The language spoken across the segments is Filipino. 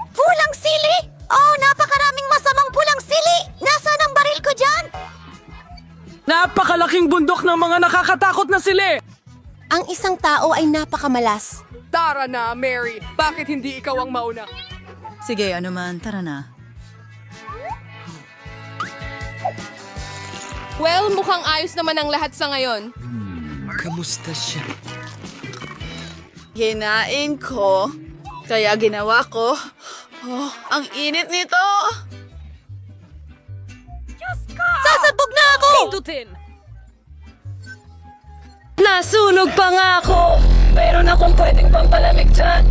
Pulang sili? Oh, napakaraming masamang pulang sili! Nasaan ang baril ko dyan? Napakalaking bundok ng mga nakakatakot na sili! Ang isang tao ay napakamalas. Tara na, Mary. Bakit hindi ikaw ang mauna? Sige, ano man, tara na. Well, mukhang ayos naman ang lahat sa ngayon. Kamusta siya? Hinain ko, kaya ginawa ko. Oh, ang init nito! Sasabog na ako! Nasunog pa nga ako! Meron akong pwedeng pampalamig dyan.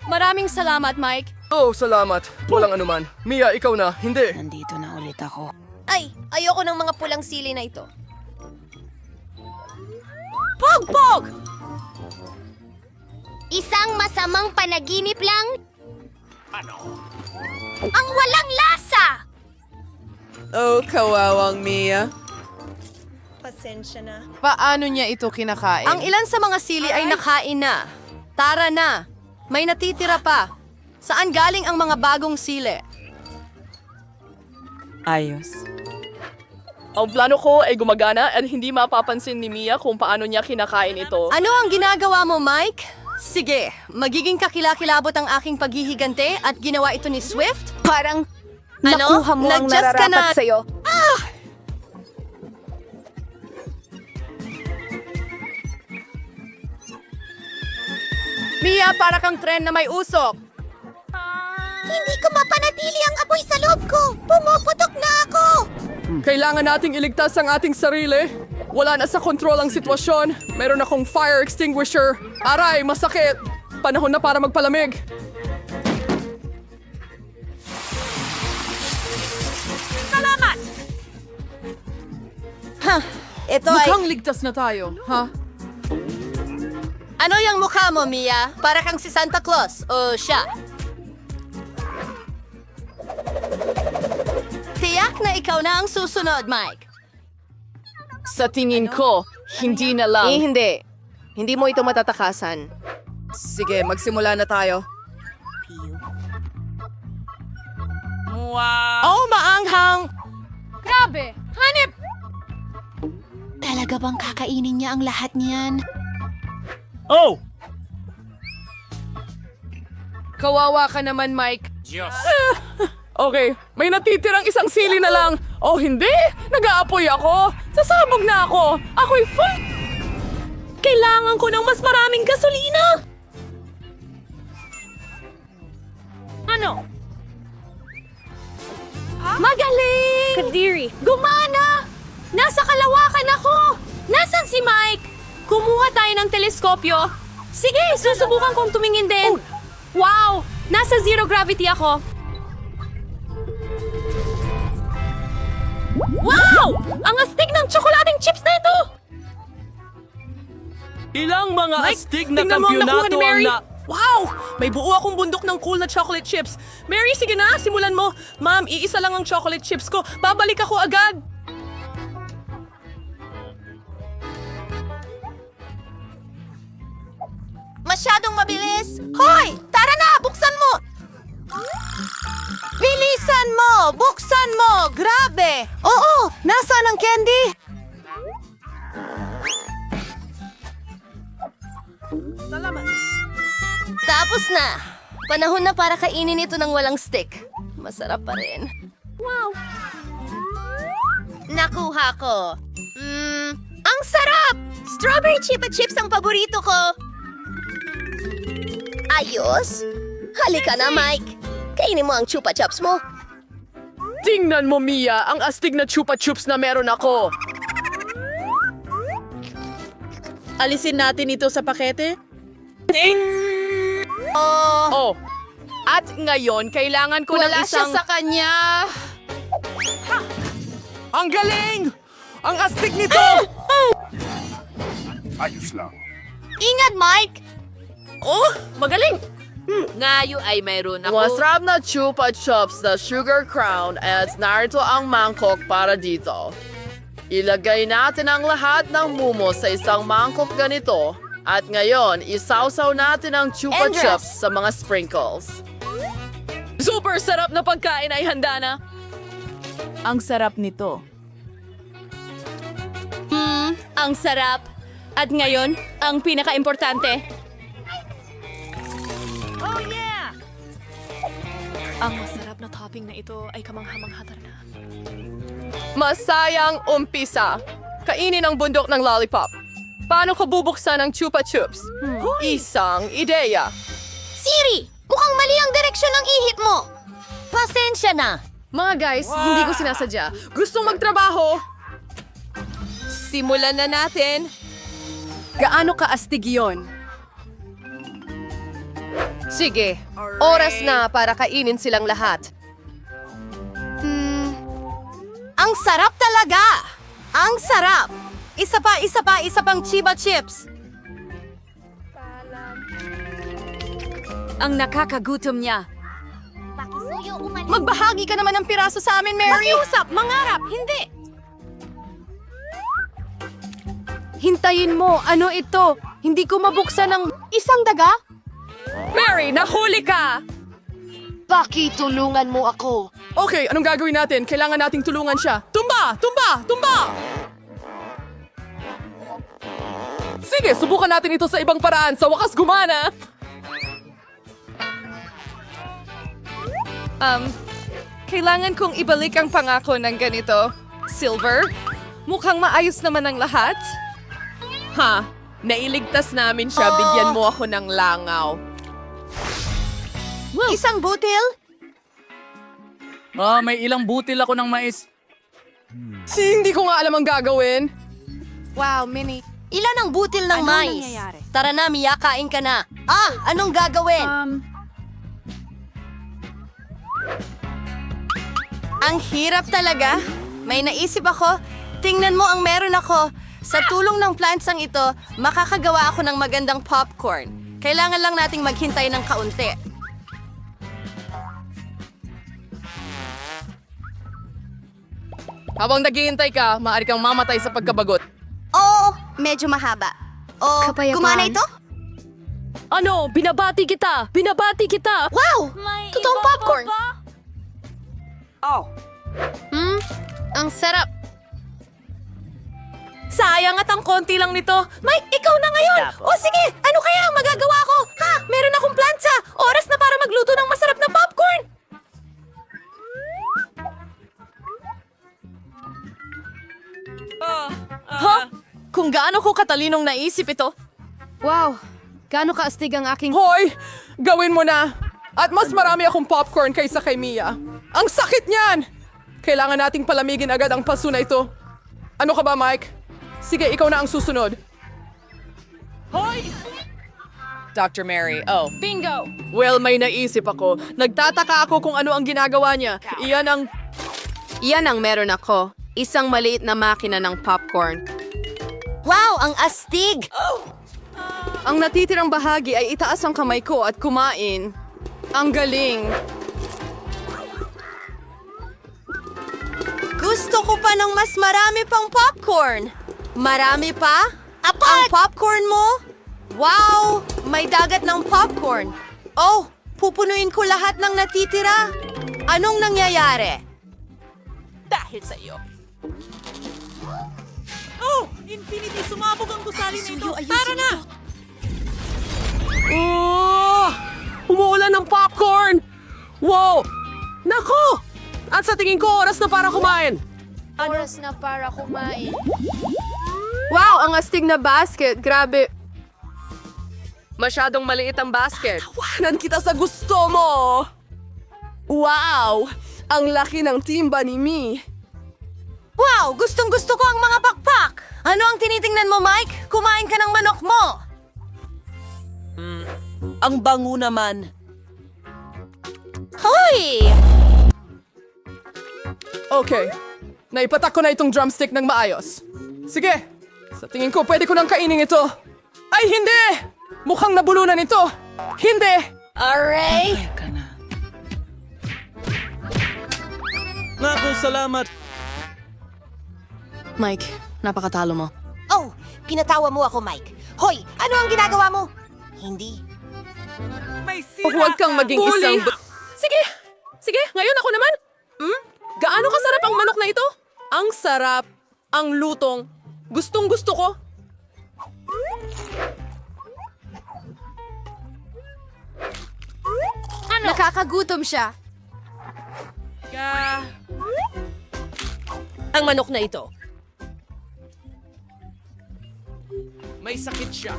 Maraming salamat, Mike. Oh, salamat. Walang anuman. Mia, ikaw na. Hindi. Nandito na ulit ako. Ay, ayoko ng mga pulang sili na ito. Pog! Isang masamang panaginip lang? Ang walang lasa! Oh, kawawang Mia. Paano niya ito kinakain? Ang ilan sa mga sili ay nakain na. Tara na. May natitira pa. Saan galing ang mga bagong sili? Ayos. Ang plano ko ay gumagana at hindi mapapansin ni Mia kung paano niya kinakain ito. Ano ang ginagawa mo, Mike? Sige, magiging kakilakilabot ang aking paghihigante at ginawa ito ni Swift? Parang Ano? nakuha mo ang Nag-just ka nararapat na. sa'yo. Mia, para kang tren na may usok. Hindi ko mapanatili ang apoy sa loob ko! Pumuputok na ako! Kailangan nating iligtas ang ating sarili. Wala na sa kontrol ang sitwasyon. Meron akong fire extinguisher. Aray, masakit. Panahon na para magpalamig. Ito ay... Mukhang ligtas na tayo, ha? Ano yung mukha mo, Mia? Para kang si Santa Claus. O siya? Tiyak na ikaw na ang susunod, Mike. Sa tingin ko, hindi na lang. Hindi. Hindi mo ito matatakasan. Sige, magsimula na tayo. Oh, maanghang! Grabe! Hanip! Talaga bang kakainin niya ang lahat niyan? Oh! Kawawa ka naman, Mike. Okay, may natitirang isang sili na lang. Oh, hindi! Nag-aapoy ako! Sasabog na ako! Ako'y full! Kailangan ko ng mas maraming gasolina! Ano? Magaling! Kadiri! Gumana! Nasa kalawakan ako! Nasaan si Mike? Kumuha tayo ng teleskopyo. Sige, susubukan kong tumingin din. Wow! Nasa zero gravity ako. Wow! Ang astig ng tsokolating chips na ito! Ilang mga astig na tingnan mo ang nakuha kampyonato ni Mary. ang na... Wow! May buo akong bundok ng cool na chocolate chips. Mary, sige na, simulan mo. Ma'am, iisa lang ang chocolate chips ko. Babalik ako agad. Masyadong mabilis! Hoy! Tara na! Buksan mo! Bilisan mo! Buksan mo! Grabe! Oo! Nasaan ang candy? Tapos na! Panahon na para kainin ito ng walang stick. Masarap pa rin. Wow! Nakuha ko. Ang sarap! Strawberry Chupa Chips ang paborito ko. Ayos? Halika na, Mike. Kainin mo ang Chupa Chups mo. Tingnan mo, Mia, ang astig na chupa chups na meron ako. Alisin natin ito sa pakete. Oh, at ngayon, kailangan ko ng Wala siya isang... sa kanya. Ang galing! Ang astig nito! Ingat, Mike! Oh, magaling! Ngayon ay mayroon ako. Masarap na chupa chups na sugar crown at narito ang mangkok para dito. Ilagay natin ang lahat ng mumo sa isang mangkok ganito At ngayon, isawsaw natin ang chupa Andres! chups sa mga sprinkles. Super sarap na pagkain ay handa na. Ang sarap nito. Ang sarap. At ngayon, ang pinaka-importante. Ang masarap na topping na ito ay kamangha-mangha na. Masayang umpisa. Kainin ang bundok ng lollipop. Paano ko bubuksan ang chupa chups? Isang ideya. Siri! Mukhang mali ang direksyon ng ihip mo! Pasensya na! Mga guys, hindi ko sinasadya. Gustong magtrabaho. Simulan na natin. Gaano kaastig yun? Sige, oras na para kainin silang lahat. Ang sarap talaga! Ang sarap! Isa pang Chiba Chips. Ang nakakagutom niya. Magbahagi ka naman ng piraso sa amin, Mary. Makiusap, mangarap, hindi. Hintayin mo, ano ito? Hindi ko mabuksan ng isang daga? Mary, nahuli ka! Pakitulungan mo ako. Okay, anong gagawin natin? Kailangan nating tulungan siya. Tumba! Tumba! Tumba! Sige, subukan natin ito sa ibang paraan. Sa wakas gumana! Kailangan kong ibalik ang pangako ng ganito. Silver, mukhang maayos naman ang lahat. Ha, nailigtas namin siya. Bigyan mo ako ng langaw. Isang butil? May ilang butil ako ng mais. Hindi ko nga alam ang gagawin. Wow, Mini. Ilan ang butil ng mais? Tara na, Mia, kain ka na. Anong gagawin? Ang hirap talaga. May naisip ako. Tingnan mo ang meron ako. Sa tulong ng plantsang ito, makakagawa ako ng magandang popcorn. Kailangan lang nating maghintay ng kaunti. Habang naghihintay ka, maaari kang mamatay sa pagkabagot. Oo, medyo mahaba. Gumana ito? Ano? Binabati kita! Binabati kita! Wow! Totoong popcorn! Ang sarap. Sayang at ang konti lang nito. Mike, ikaw na ngayon! O sige, ano kaya ang magagawa ko? Ha? Meron akong plansa! Oras na para magluto ng masarap na popcorn! Kung gaano ko katalinong naisip ito. Wow! Gaano kaastig ang aking... Hoy! Gawin mo na! At mas marami akong popcorn kaysa kay Mia. Ang sakit niyan! Kailangan nating palamigin agad ang paso na ito. Ano ka ba, Mike? Sige, ikaw na ang susunod. Hoy! Dr. Mary, Bingo! Well, may naisip ako. Nagtataka ako kung ano ang ginagawa niya. Iyan ang meron ako. Isang maliit na makina ng popcorn. Wow! Ang astig! Ang natitirang bahagi ay itaas ang kamay ko at kumain. Ang galing. Gusto ko pa ng mas marami pang popcorn. Marami pa? Ang popcorn mo? Wow! May dagat ng popcorn. Oh, pupunuin ko lahat ng natitira. Anong nangyayari? Dahil sa iyo. Infinity, sumabog ang gusali nito. Tara na! Umuulan ng popcorn! Wow! Nako! At sa tingin ko, oras na para kumain. Wow, ang astig na basket. Grabe. Masyadong maliit ang basket. Tawanan kita sa gusto mo. Wow! Ang laki ng timba ni Mi. Wow! Gustong-gusto ko ang mga pakpak! Ano ang tinitingnan mo, Mike? Kumain ka ng manok mo! Ang bango naman. Hoy! Okay. Naipatak ko na itong drumstick ng maayos. Sige. Sa tingin ko, pwede ko nang kainin ito. Ay, hindi! Mukhang nabulunan ito. Hindi! Aray! Naku, salamat. Mike, napakatalo mo. Oh, pinatawa mo ako, Mike. Hoy, ano ang ginagawa mo? Hindi. Huwag kang maging isang... Sige! Sige, ngayon ako naman. Gaano kasarap ang manok na ito? Ang sarap. Ang lutong. Gustong gusto ko. Nakakagutom siya. Ang manok na ito. May sakit siya.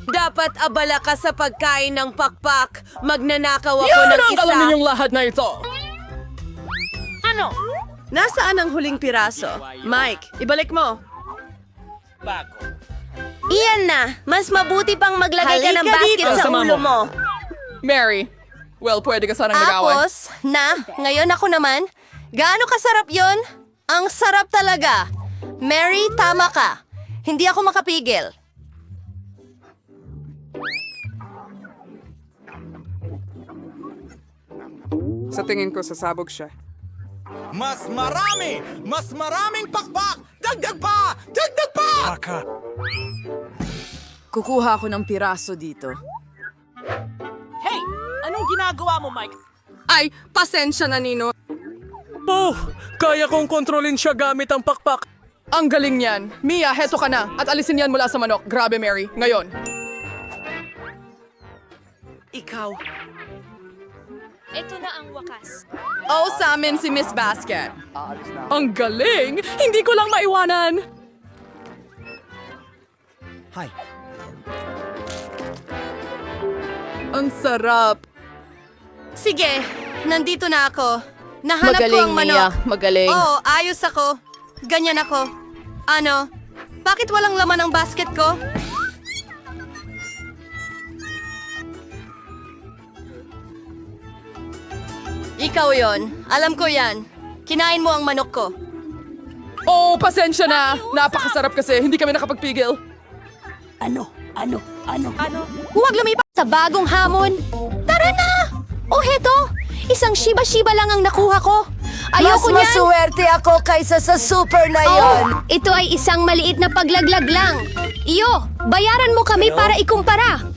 Dapat abala ka sa pagkain ng pakpak. Magnanakaw ako Yan ng ang isa. alam ninyong lahat na ito. Nasaan ang huling piraso? Mike, ibalik mo. Iyan na. Mas mabuti pang maglagay ka ng Halika basket dito. sa Sama ulo mo. mo. Mary, well, pwede ka sanang nag-away. Tapos, ngayon ako naman. Gaano kasarap yon? Ang sarap talaga. Mary, tama ka. Hindi ako makapigil. Sa tingin ko, sasabog siya. Mas marami! Mas maraming pakpak! Dagdag pa! Dagdag pa! Kukuha ko ng piraso dito. Hey! Anong ginagawa mo, Mike? Ay, pasensya na, Nino. Oh! Kaya kong kontrolin siya gamit ang pakpak. Ang galing niyan. Mia, heto ka na. At alisin yan mula sa manok. Grabe, Mary. Ngayon. Ikaw. Ito na ang wakas. Oh, sa amin si Miss Basket. Ang galing! Hindi ko lang maiwanan. Hi. Ang sarap. Sige, nandito na ako. Nahanap ko ang manok. Magaling. Oo, ayos ako. Ganyan ako. Ano? Bakit walang laman ang basket ko? Ikaw yon. Alam ko yan. Kinain mo ang manok ko. Oh, pasensya na. Napakasarap kasi. Hindi kami nakapagpigil. Huwag lumipat sa bagong hamon. Tara na! O heto, isang shiba-shiba lang ang nakuha ko. Ayoko niyan. Mas maswerte ako kaysa sa super na yon. Ito ay isang maliit na paglaglag lang. Iyo, bayaran mo kami para ikumpara.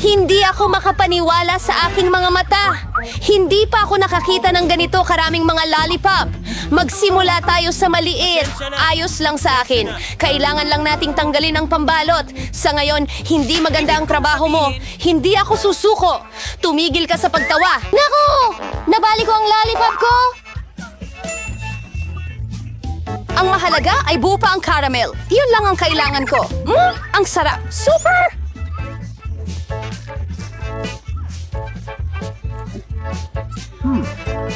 Hindi ako makapaniwala sa aking mga mata. Hindi pa ako nakakita ng ganito karaming mga lollipop. Magsimula tayo sa maliit. Ayos lang sa akin. Kailangan lang nating tanggalin ang pambalot. Sa ngayon, hindi maganda ang trabaho mo. Hindi ako susuko. Tumigil ka sa pagtawa. Naku! Nabali ko ang lollipop ko! Ang mahalaga ay buo pa ang caramel. Yun lang ang kailangan ko. Ang sarap. Super!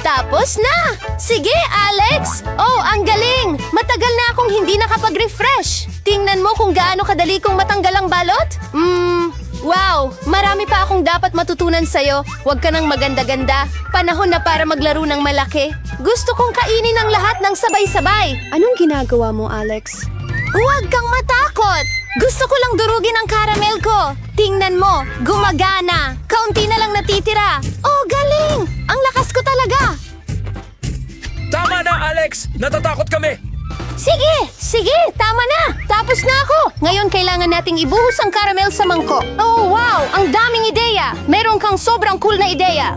Tapos na! Sige, Alex! Oh, ang galing! Matagal na akong hindi nakapag-refresh. Tingnan mo kung gaano kadali kong matanggal ang balot. Wow! Marami pa akong dapat matutunan sa'yo. Huwag ka nang maganda-ganda. Panahon na para maglaro ng malaki. Gusto kong kainin ang lahat ng sabay-sabay. Anong ginagawa mo, Alex? Huwag kang matakot! Gusto ko lang durugin ang caramel ko. Tingnan mo, gumagana. Kaunti na lang natitira. Oh, galing! Ang lakas ko talaga. Tama na, Alex! Natatakot kami! Sige, tama na. Tapos na ako. Ngayon kailangan nating ibuhos ang caramel sa mangkok. Oh, wow! Ang daming ideya. Meron kang sobrang cool na ideya.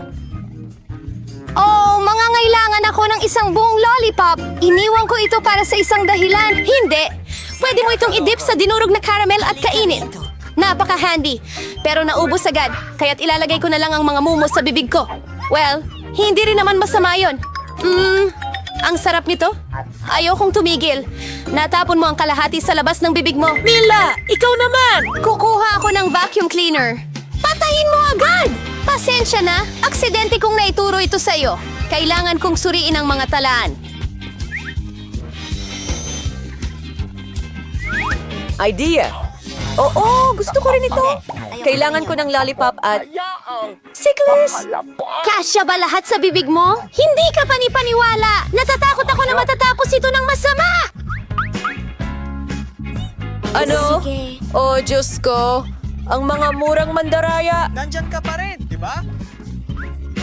Oh, mangangailangan ako ng isang buong lollipop. Iniwan ko ito para sa isang dahilan. Hindi. Pwede mo itong idip sa dinurog na caramel at kainin. Napaka-handy. Pero naubos agad, kaya't ilalagay ko na lang ang mga mumos sa bibig ko. Well, hindi rin naman masama yun. Ang sarap nito. Ayokong tumigil. Natapon mo ang kalahati sa labas ng bibig mo. Mila, ikaw naman! Kukuha ako ng vacuum cleaner. Patayin mo agad! Pasensya na, aksidente kong naituro ito sa'yo. Kailangan kong suriin ang mga talaan. Idea! Oo, gusto ko rin ito. Kailangan ko ng lollipop at... Sickles! Kasya ba lahat sa bibig mo? Hindi ka panipaniwala! Natatakot ako na matatapos ito ng masama! Ano? Oh, Diyos ko. Ang mga murang mandaraya. Nandyan ka pa rin, di ba?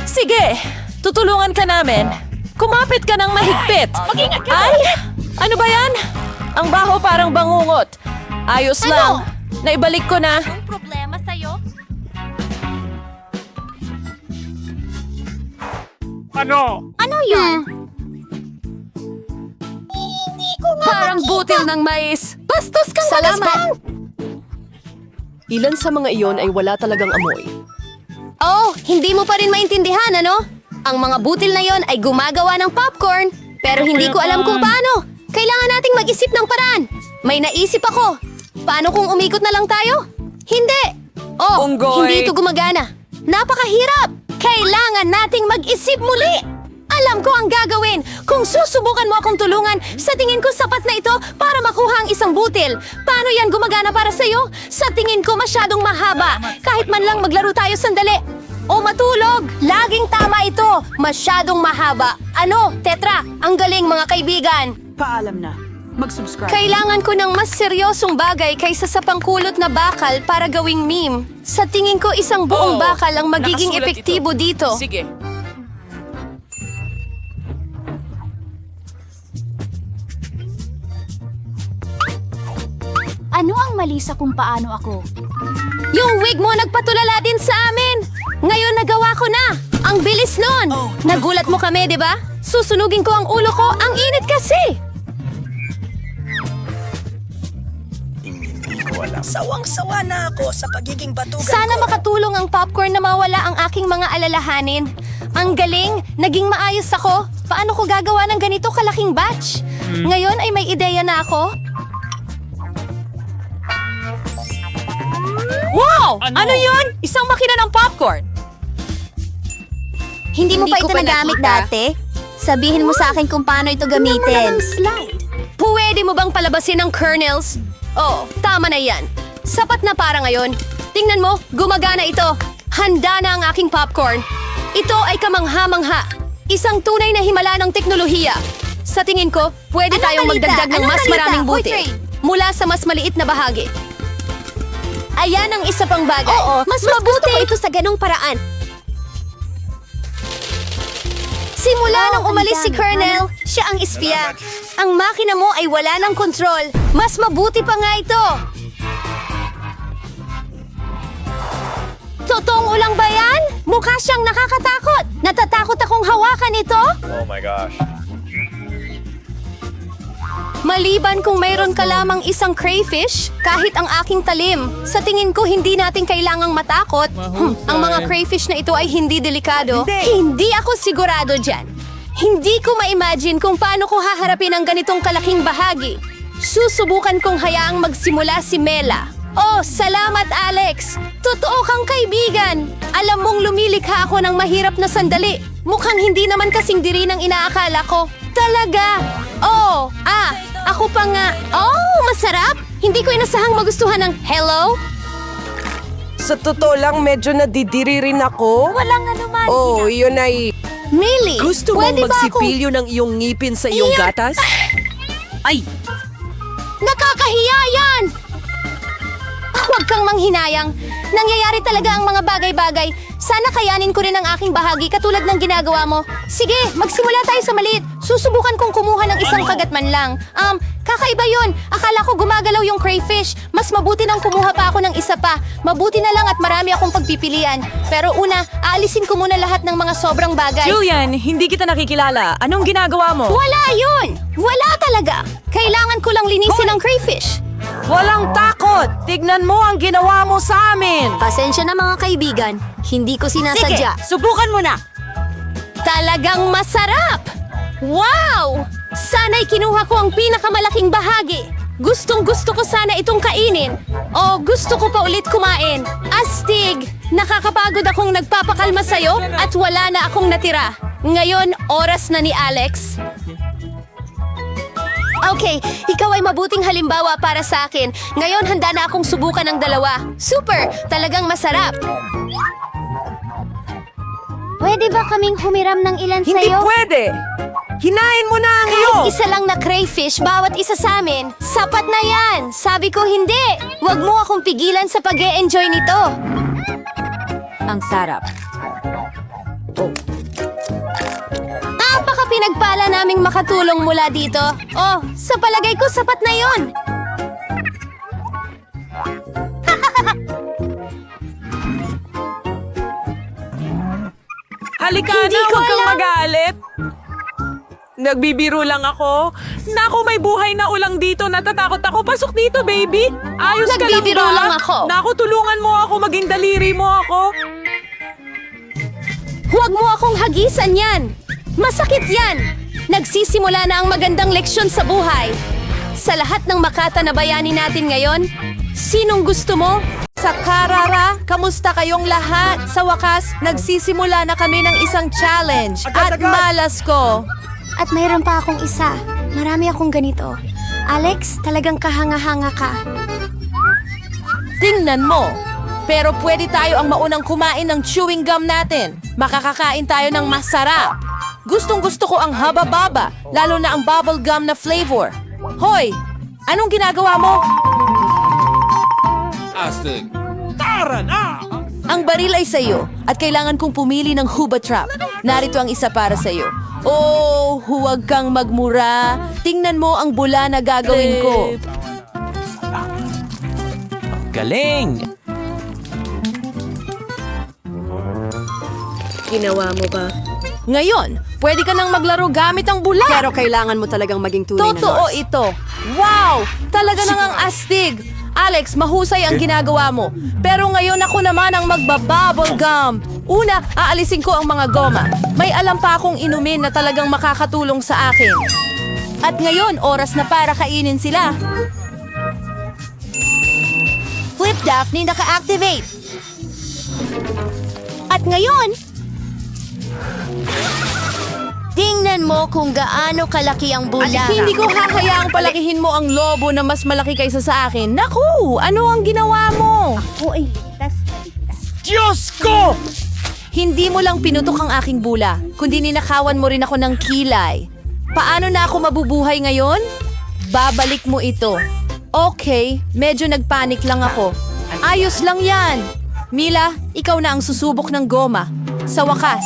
Sige, tutulungan ka namin. Kumapit ka ng mahigpit. Ay! Ano ba yan? Ang baho parang bangungot. Ayos lang. Naibalik ko na. Anong problema sa'yo? Ano yun? Parang butil ng mais. Bastos kang Salamat. Ilan sa mga iyon ay wala talagang amoy. Oh, hindi mo pa rin maintindihan, ano? Ang mga butil na yon ay gumagawa ng popcorn. Pero hindi ko alam kung paano. Kailangan nating mag-isip ng paraan. May naisip ako. Paano kung umikot na lang tayo? Hindi. Oh, Unggoy. hindi ito gumagana. Napakahirap. Kailangan nating mag-isip muli. Alam ko ang gagawin. Kung susubukan mo akong tulungan, sa tingin ko sapat na ito para makuha ang isang butil. Paano yan gumagana para sa'yo? Sa tingin ko masyadong mahaba. Kahit man lang maglaro tayo sandali. O matulog. Laging tama ito. Masyadong mahaba. Ano, Tetra? Ang galing mga kaibigan. Paalam na. Mag-subscribe. Kailangan ko ng mas seryosong bagay kaysa sa pangkulot na bakal para gawing meme. Sa tingin ko isang buong bakal ang magiging Nakasulat epektibo ito. dito. Sige. Ano ang mali sa kung paano ako? Yung wig mo nagpatulala din sa amin! Ngayon nagawa ko na! Ang bilis nun! Nagulat mo kami, di ba? Susunugin ko ang ulo ko, ang init kasi! Sawang-sawa na ako sa pagiging batugan Sana makatulong ang popcorn na mawala ang aking mga alalahanin. Ang galing! Naging maayos ako! Paano ko gagawa ng ganito kalaking batch? Ngayon ay may ideya na ako. Wow! Ano yun? Isang makina ng popcorn. Hindi mo pa ito nagamit dati? Sabihin mo sa akin kung paano ito gamitin. Pwede mo bang palabasin ang kernels? Oo, tama na yan. Sapat na para ngayon. Tingnan mo, gumagana ito. Handa na ang aking popcorn. Ito ay kamangha-mangha. Isang tunay na himala ng teknolohiya. Sa tingin ko, pwede tayong magdagdag ng mas maraming butil. Mula sa mas maliit na bahagi. Ayan ang isa pang bagay. Oo, mas mabuti ko ito sa ganong paraan. Simula nang umalis si Colonel, siya ang espiya. Ang makina mo ay wala ng kontrol. Mas mabuti pa nga ito. Totoong ulang ba yan? Mukha siyang nakakatakot. Natatakot akong hawakan ito. Maliban kung mayroon ka lamang isang crayfish, kahit ang aking talim, sa tingin ko hindi natin kailangang matakot. Ang mga crayfish na ito ay hindi delikado. Hindi ako sigurado dyan. Hindi ko ma-imagine kung paano ko haharapin ang ganitong kalaking bahagi. Susubukan kong hayaang magsimula si Mela. Oh, salamat Alex! Totoo kang kaibigan! Alam mong lumilikha ako ng mahirap na sandali. Mukhang hindi naman kasing diri ng inaakala ko. Talaga! Oh, ako pa nga. Oh, masarap! Hindi ko inasahang magustuhan ng hello? Sa totoo lang, medyo nadidiri rin ako. Walang anuman. Oh, yun ay... Millie, Gusto mong pwede ba akong... magsipilyo ng iyong ngipin sa iyong gatas? Nakakahiya yan! Huwag kang manghinayang. Nangyayari talaga ang mga bagay-bagay. Sana kayanin ko rin ang aking bahagi katulad ng ginagawa mo. Sige, magsimula tayo sa maliit. Susubukan kong kumuha ng isang kagat man lang. Kakaiba yun. Akala ko gumagalaw yung crayfish. Mas mabuti nang kumuha pa ako ng isa pa. Mabuti na lang at marami akong pagpipilian. Pero una, aalisin ko muna lahat ng mga sobrang bagay. Julian, hindi kita nakikilala. Anong ginagawa mo? Wala yun! Wala talaga! Kailangan ko lang linisin ang crayfish. Walang takot! Tignan mo ang ginawa mo sa amin! Pasensya na mga kaibigan. Hindi ko sinasadya. Subukan mo na! Talagang masarap! Wow! Sana'y kinuha ko ang pinakamalaking bahagi. Gustong-gusto ko sana itong kainin. O gusto ko pa ulit kumain. Astig! Nakakapagod akong nagpapakalma sa'yo at wala na akong natira. Ngayon, oras na ni Alex. Okay, ikaw ay mabuting halimbawa para sa akin. Ngayon, handa na akong subukan ng dalawa. Super! Talagang masarap. Pwede ba kaming humiram ng ilan Hindi pwede! Hinain mo na ang iyo! Kahit isa lang na crayfish, bawat isa sa amin. Sapat na yan! Sabi ko hindi! Huwag mo akong pigilan sa pag-e-enjoy nito. Ang sarap. Napaka-pinagpala naming makatulong mula dito. Oh, sa palagay ko sapat na yon. Halika Hindi na, ko huwag kang alam. magalit. Nagbibiro lang ako. Naku, may buhay na ulang dito. Natatakot ako. Pasok dito, baby. Ayos ka lang ba? Nagbibiro lang ako. Naku, tulungan mo ako. Maging daliri mo ako. Huwag mo akong hagisan yan! Masakit yan! Nagsisimula na ang magandang leksyon sa buhay. Sa lahat ng Makata na bayani natin ngayon, sinong gusto mo? Sa Karara, kamusta kayong lahat? Sa wakas, nagsisimula na kami ng isang challenge. At malas ko. At mayroon pa akong isa. Marami akong ganito. Alex, talagang kahanga-hanga ka. Tingnan mo. Pero pwede tayo ang maunang kumain ng chewing gum natin. Makakakain tayo ng masarap. Gustong-gusto ko ang haba-baba, lalo na ang bubble gum na flavor. Hoy! Anong ginagawa mo? Astig. Tara na! Ang baril ay sa'yo at kailangan kong pumili ng Huba Trap. Narito ang isa para sa'yo. Oh, huwag kang magmura. Tingnan mo ang bula na gagawin ko. Galing! Ginawa mo ba? Ngayon, pwede ka nang maglaro gamit ang bula. Pero kailangan mo talagang maging tunay na Totoo nurse. ito. Wow! Talaga nang ang astig. Alex, mahusay ang ginagawa mo. Pero ngayon ako naman ang magbabubble gum. Una, aalisin ko ang mga goma. May alam pa akong inumin na talagang makakatulong sa akin. At ngayon, oras na para kainin sila. Flip Daphne naka-activate. At ngayon, Tingnan mo kung gaano kalaki ang bula. Hindi ko hahayaang palakihin mo ang lobo na mas malaki kaysa sa akin. Naku! Ano ang ginawa mo? ako ay ligtas na ligtas. Diyos ko! Hindi mo lang pinutok ang aking bula, kundi ninakawan mo rin ako ng kilay. Paano na ako mabubuhay ngayon? Babalik mo ito. Okay, medyo nagpanik lang ako. Ayos lang yan. Mila, ikaw na ang susubok ng goma. Sa wakas,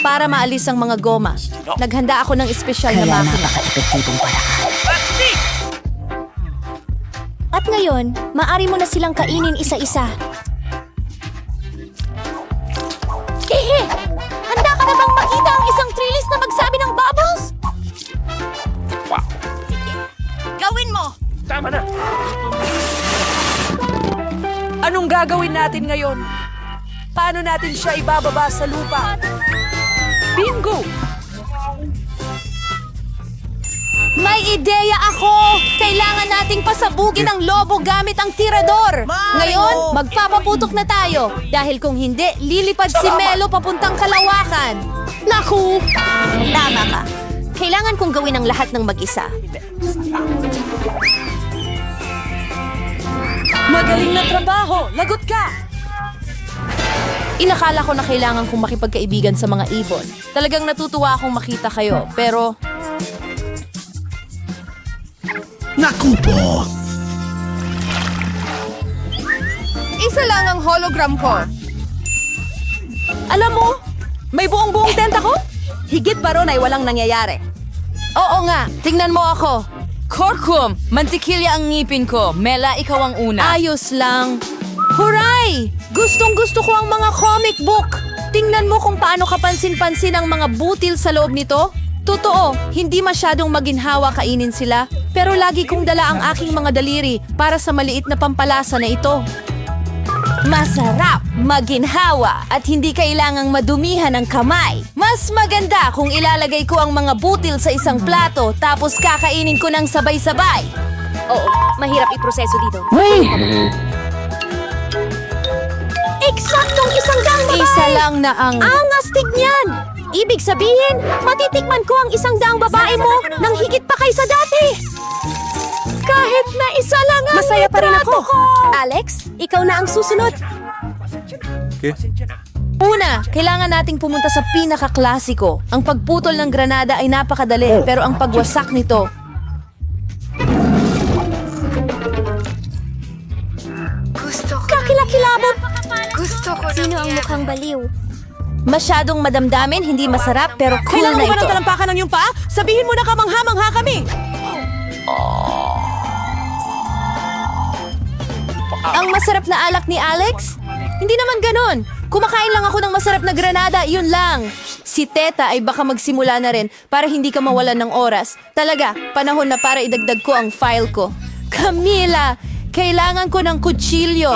para maalis ang mga goma. Naghanda ako ng espesyal na makina. At ngayon, maari mo na silang kainin isa-isa. Hehe! Handa ka na bang makita ang isang trillis na magsabi ng bubbles? Gawin mo! Anong gagawin natin ngayon? Paano natin siya ibababa sa lupa? Bingo! May ideya ako! Kailangan nating pasabugin ang lobo gamit ang tirador! Ngayon, magpapaputok na tayo. Dahil kung hindi, lilipad si Melo papuntang Kalawakan. Naku! Tama ka. Kailangan kong gawin ang lahat ng mag-isa. Magaling na trabaho! Lagot ka! Inakala ko na kailangan kong makipagkaibigan sa mga ibon. Talagang natutuwa akong makita kayo, pero... Naku po! Isa lang ang hologram ko. Alam mo, may buong-buong tent ako? Higit pa ron ay walang nangyayari. Oo nga, tingnan mo ako. Korkum, mantikilya ang ngipin ko. Mela, ikaw ang una. Ayos lang. Huray! Gustong-gusto ko ang mga comic book. Tingnan mo kung paano kapansin-pansin ang mga butil sa loob nito. Totoo, hindi masyadong maginhawa kainin sila. Pero lagi kong dala ang aking mga daliri para sa maliit na pampalasa na ito. Masarap, maginhawa, at hindi kailangang madumihan ang kamay. Mas maganda kung ilalagay ko ang mga butil sa isang plato tapos kakainin ko ng sabay-sabay. Oo, mahirap iproseso dito. Eksaktong isang daang babae! Isa lang na ang... Ang astig niyan! Ibig sabihin, matitikman ko ang isang daang babae mo nang higit pa kaysa dati! Kahit na isa lang ang Masaya pa rin ako. litrato ko! Alex, ikaw na ang susunod. Una, kailangan nating pumunta sa pinaka-klasiko. Ang pagputol ng granada ay napakadali, pero ang pagwasak nito... Kakilakilabot! Sino ang mukhang baliw? Masyadong madamdamin, hindi masarap, pero cool Kailangan na mo ba ito. ng talampakan ng iyong paa? Sabihin mo na kamangha-mangha kami! Ang masarap na alak ni Alex? Hindi naman ganon. Kumakain lang ako ng masarap na granada, yun lang. Si Teta ay baka magsimula na rin para hindi ka mawalan ng oras. Talaga, panahon na para idagdag ko ang file ko. Camila, kailangan ko ng kutsilyo.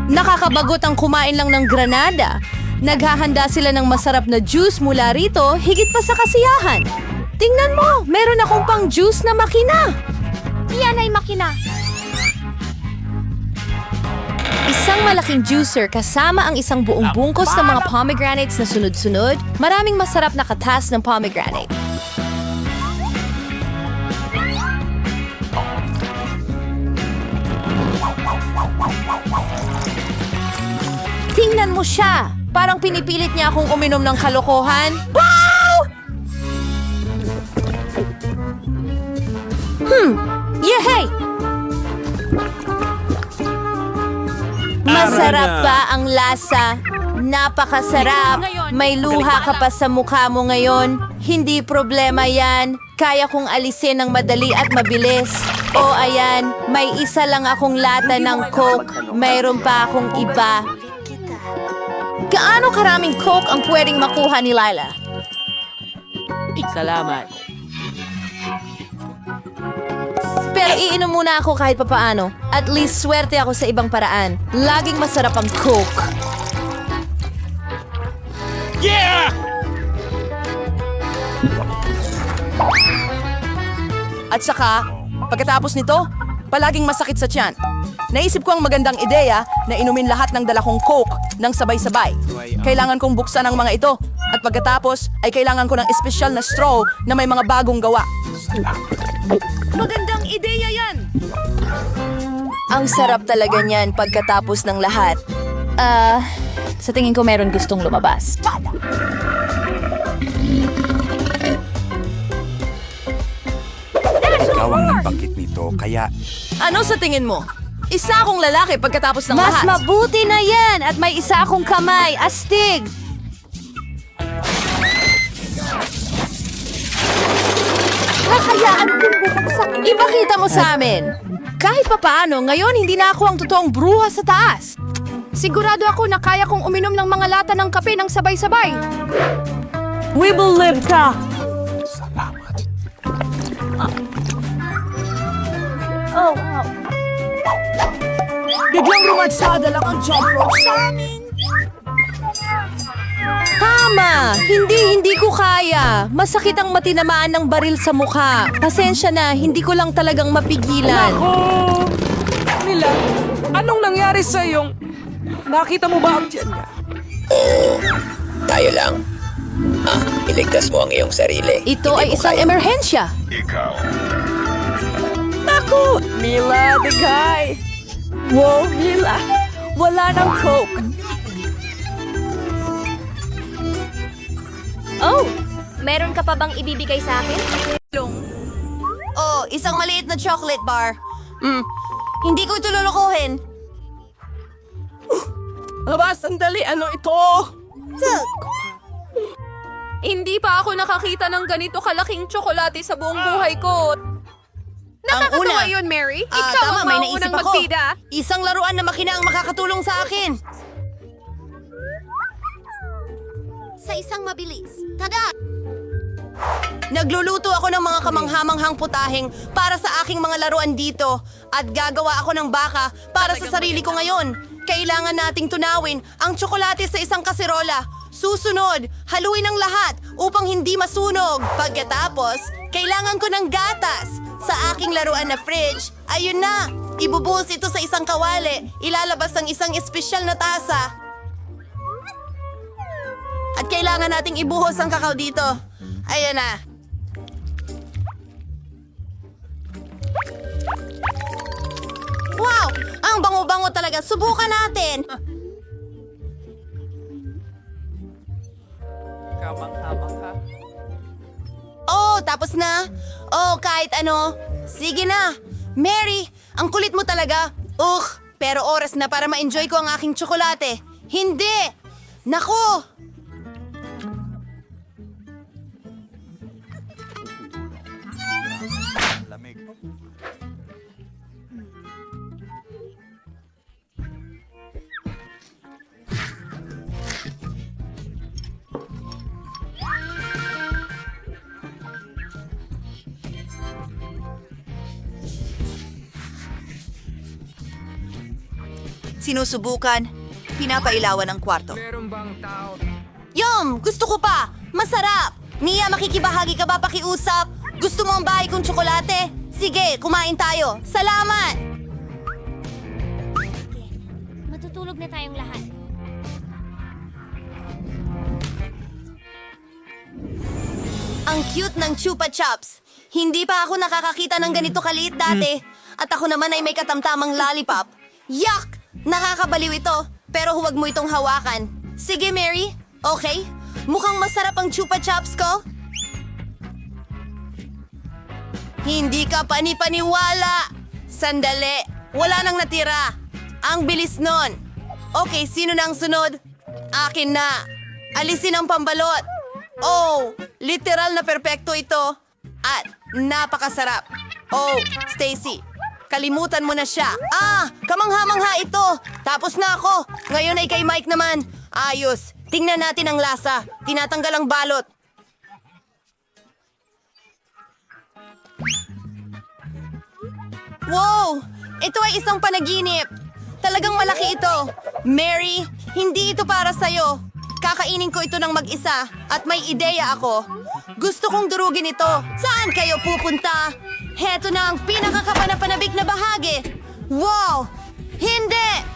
Nakakabagot ang kumain lang ng granada. Naghahanda sila ng masarap na juice mula rito, higit pa sa kasiyahan. Tingnan mo, meron akong pang juice na makina. Iyan ay makina. Isang malaking juicer kasama ang isang buong bungkos ng mga pomegranates na sunod-sunod. Maraming masarap na katas ng pomegranate. Tingnan mo siya! Parang pinipilit niya akong uminom ng kalokohan. Wow! Yehey! Masarap ba ang lasa? Napakasarap. May luha ka pa sa mukha mo ngayon. Hindi problema yan. Kaya kong alisin ng madali at mabilis. O ayan, may isa lang akong lata ng Coke. Mayroon pa akong iba. Gaano karaming Coke ang pwedeng makuha ni Lila? Salamat. Pero iinom muna ako kahit papaano. At least swerte ako sa ibang paraan. Laging masarap ang Coke. Yeah! At saka, pagkatapos nito, palaging masakit sa tiyan. Naisip ko ang magandang ideya na inumin lahat ng dala kong Coke ng sabay-sabay. Kailangan kong buksan ang mga ito at pagkatapos ay kailangan ko ng espesyal na straw na may mga bagong gawa. Magandang ideya yan! Ang sarap talaga niyan pagkatapos ng lahat. Sa tingin ko meron gustong lumabas. Ikaw ang nagbanggit nito, kaya... Ano sa tingin mo? Isa akong lalaki pagkatapos ng Mas lahat. mabuti na yan at may isa akong kamay. Astig! Kakayaan kong bumagsak. Ipakita mo sa amin. Kahit papaano, ngayon hindi na ako ang totoong bruha sa taas. Sigurado ako na kaya kong uminom ng mga lata ng kape ng sabay-sabay. We will live ka! Biglang rumadsada lang ang jump rope sa amin. Tama! Hindi ko kaya. Masakit ang matinamaan ng baril sa mukha. Pasensya na, hindi ko lang talagang mapigilan. Mila, anong nangyari sa iyong... Nakita mo ba ang tiyan niya? Tayo lang. Iligtas mo ang iyong sarili. Ito Hindi ay mo isang kaya. emerhensya. Naku! Mila, the guy! Wow, Mila! Wala ng Coke! Oh, meron ka pa bang ibibigay sa akin? Oh, isang maliit na chocolate bar. Hindi ko ito lulukuhin. Aba, sandali, ano ito? Hindi pa ako nakakita ng ganito kalaking tsokolate sa buong buhay ko. Nakakatawa una. yun, Mary. Ah, Ikaw tama, ang may mauunang naisip ako. magpida. Isang laruan na makina ang makakatulong sa akin. Sa isang mabilis. Tada! Nagluluto ako ng mga kamanghamanghang putahing para sa aking mga laruan dito. At gagawa ako ng baka para sa sarili ko ngayon. Kailangan nating tunawin ang tsokolate sa isang kaserola. Susunod, haluin ang lahat upang hindi masunog. Pagkatapos, kailangan ko ng gatas. Sa aking laruan na fridge, ayun na. Ibubuhos ito sa isang kawali. Ilalabas ang isang espesyal na tasa. At kailangan nating ibuhos ang kakao dito. Ayan na. Wow! Ang bango-bango talaga. Subukan natin. Oh, tapos na? Oh, kahit ano. Sige na. Mary, ang kulit mo talaga. Pero oras na para ma-enjoy ko ang aking tsokolate. Hindi! Nako! Sinusubukan. Pinapailawan ang kwarto. Yum! Gusto ko pa! Masarap! Mia, makikibahagi ka ba pakiusap? Gusto mo ang bahay kong tsokolate? Sige, kumain tayo. Salamat! Matutulog na tayong lahat. Ang cute ng Chupa Chups. Hindi pa ako nakakakita ng ganito kaliit dati. At ako naman ay may katamtamang lollipop. Yuck! Nakakabaliw ito. Pero huwag mo itong hawakan. Sige, Mary. Okay? Mukhang masarap ang Chupa Chups ko. Hindi ka panipaniwala. Sandali. Wala nang natira. Ang bilis nun. Okay, sino na ang sunod? Akin na. Alisin ang pambalot. Oh, literal na perpekto ito. At napakasarap. Oh, Stacy, kalimutan mo na siya. Kamangha-mangha ito. Tapos na ako. Ngayon ay kay Mike naman. Ayos. Tingnan natin ang lasa. Tinatanggal ang balot. Wow! Ito ay isang panaginip. Talagang malaki ito. Mary, hindi ito para sa'yo. Kakainin ko ito ng mag-isa at may ideya ako. Gusto kong durugin ito. Saan kayo pupunta? Heto na ang pinakakapanapanabik na bahagi. Wow! Hindi!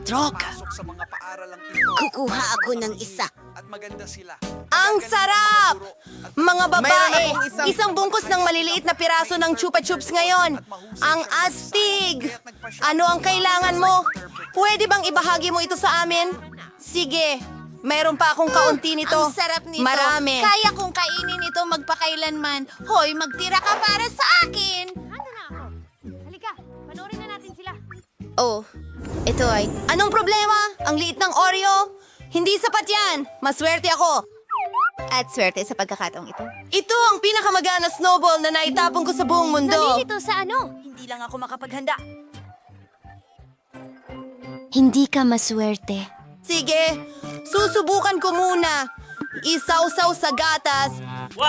Droga. Sa mga paaralang ito. Kukuha ako ng isa. At maganda sila. Ang sarap! Mga babae, isang bungkus ng maliliit na piraso ng Chupa Chups ngayon. Ang astig! Ano ang kailangan mo? Pwede bang ibahagi mo ito sa amin? Sige, meron pa akong kaunti nito. Ang sarap nito. Marami. Kaya kong kainin ito magpakailanman. Hoy, magtira ka para sa akin! Handa na ako. Halika, panoorin na natin sila. Oh, ito ay... Anong problema? Ang liit ng Oreo? Hindi sapat yan. Maswerte ako. At swerte sa pagkakataong ito. Ito ang pinakamagana snowball na naitapon ko sa buong mundo. Nalilito sa ano? Hindi lang ako makapaghanda. Hindi ka maswerte. Sige, susubukan ko muna. Isawsaw sa gatas.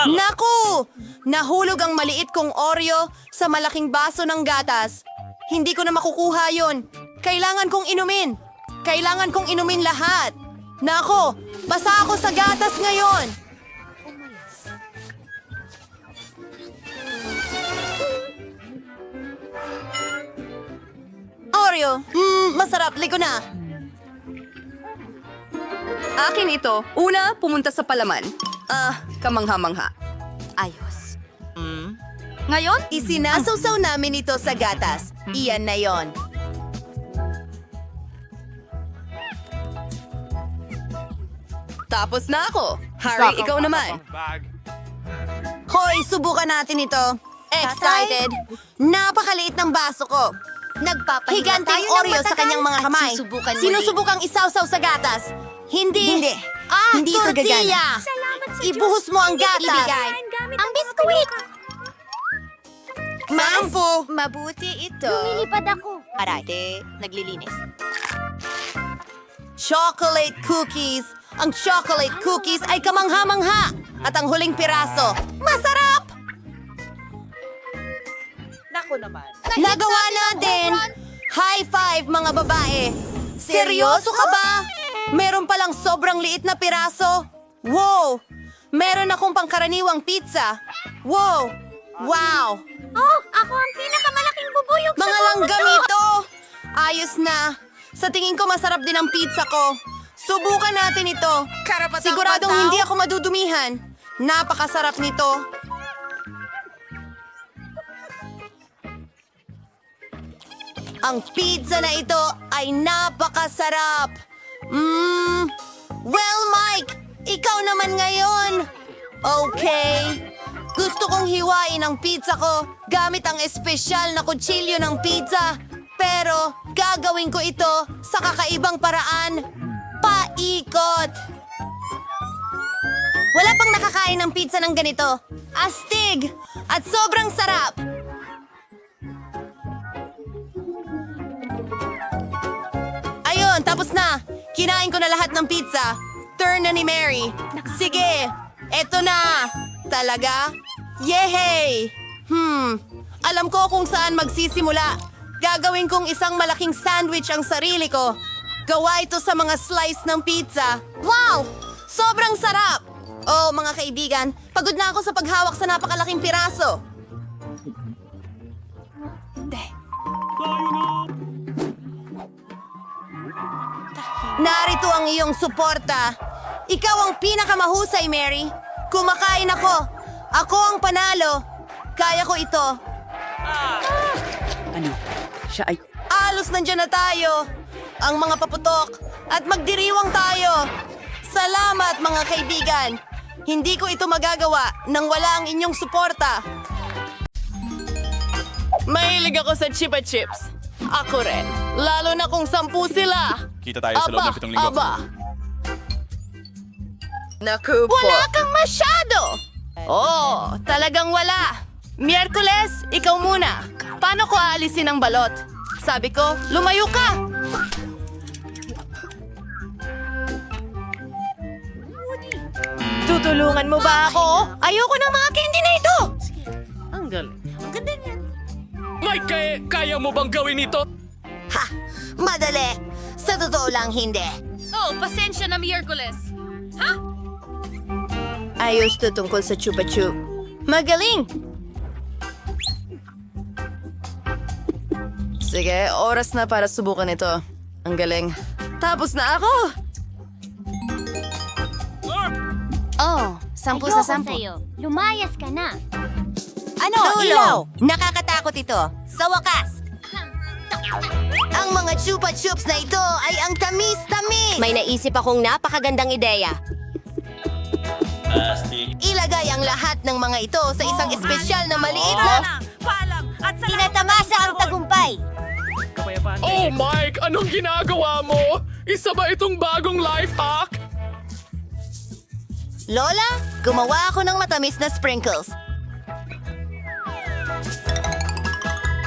Naku! Nahulog ang maliit kong Oreo sa malaking baso ng gatas. Hindi ko na makukuha yon. Kailangan kong inumin. Kailangan kong inumin lahat. Nako, basa ako sa gatas ngayon. Oreo, masarap. Ligo na. Akin ito. Una, pumunta sa palaman. Kamangha-mangha. Ayos. Ngayon, isinasawsaw namin ito sa gatas. Iyan na yon. Tapos na ako. Harry, ikaw naman. Hoy, subukan natin ito. Excited? Napakaliit ng baso ko. Higanteng Oreo sa kanyang mga kamay. Sinusubukang isawsaw sa gatas. Hindi. Hindi ito tortilla. Ibuhos mo ang gatas. Ang biskuit! Mampo. Mabuti ito. Lumilipad ako. Parate, naglilinis. Chocolate cookies. Ang chocolate cookies ay kamangha-mangha. At ang huling piraso, masarap! Naku naman. Nagawa natin! High five, mga babae! Seryoso ka ba? Meron palang sobrang liit na piraso. Wow! Meron akong pangkaraniwang pizza. Wow! Wow! Oh, ako ang pinakamalaking bubuyog sa Mga buong langgam mundo. ito! Ayos na. Sa tingin ko masarap din ang pizza ko. Subukan natin ito. Siguradong hindi ako madudumihan. Napakasarap nito. Ang pizza na ito ay napakasarap. Well, Mike, ikaw naman ngayon. Okay. Gusto kong hiwain ang pizza ko gamit ang espesyal na kutsilyo ng pizza. Pero gagawin ko ito sa kakaibang paraan. Paikot. Wala pang nakakain ng pizza ng ganito. Astig! At sobrang sarap. Ayun, tapos na. Kinain ko na lahat ng pizza. Turn na ni Mary. Sige, eto na. Talaga? Yehey! Alam ko kung saan magsisimula. Gagawin kong isang malaking sandwich ang sarili ko. Gawa ito sa mga slice ng pizza. Wow! Sobrang sarap! Oh, mga kaibigan, pagod na ako sa paghawak sa napakalaking piraso. Narito ang iyong suporta. Ikaw ang pinakamahusay, Mary. Kumakain ako. Ako ang panalo. Kaya ko ito. Ano? Siya ay... Alos nandyan na tayo. Ang mga paputok. At magdiriwang tayo. Salamat, mga kaibigan. Hindi ko ito magagawa nang wala ang inyong suporta. Mahilig ako sa Chupa Chips. Ako rin. Lalo na kung 10 sila. Kita tayo sa loob ng 7 linggo. Naku po. Wala kang masyado. Oh, talagang wala. Miyerkules, ikaw muna. Paano ko aalisin ang balot? Sabi ko, lumayo ka. Tutulungan mo ba ako? Ayoko ng mga candy na ito. Ang galing. Ang ganda niyan. Mike, kaya mo bang gawin ito? Ha! Madali! Sa totoo lang, hindi. Oh, pasensya na Miyerkules. Ha? Ayos to tungkol sa Chupa Chup. Magaling! Sige, oras na para subukan ito. Ang galing. Tapos na ako! Oh, 10 sa 10. Lumayas ka na. Ano? Ilaw! Nakakatakot ito. Sa wakas! Ang mga Chupa Chups na ito ay ang tamis-tamis! May naisip akong napakagandang ideya. Ilagay ang lahat ng mga ito sa isang espesyal na maliit na... Tinatamasa ang tagumpay. Oh, Mike! Anong ginagawa mo? Isa ba itong bagong life hack? Lola, gumawa ako ng matamis na sprinkles.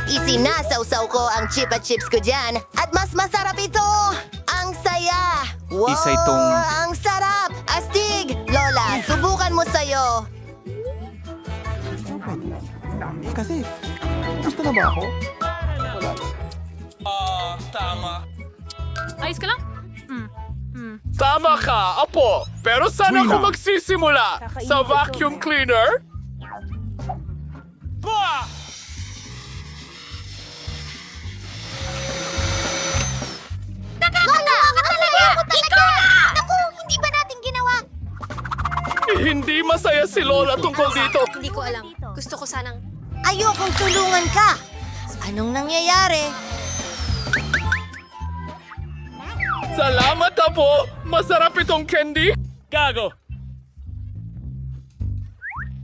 Isinasaw-saw ko ang Chupa Chips ko dyan at mas masarap ito! Ang saya! Wow! Isa itong- Ang sarap! Astig! Lola, subukan mo sa'yo! Kasi, gusto na ba ako? Tama. Ayos ka lang? Tama ka, Apo. Pero saan Uy, ako na. magsisimula? Sa vacuum cleaner? Bah! Hindi masaya si Lola tungkol dito. Hindi ko alam. Gusto ko sanang... Ayokong tulungan ka! Anong nangyayari? Salamat, Apo. Masarap itong candy. Gago.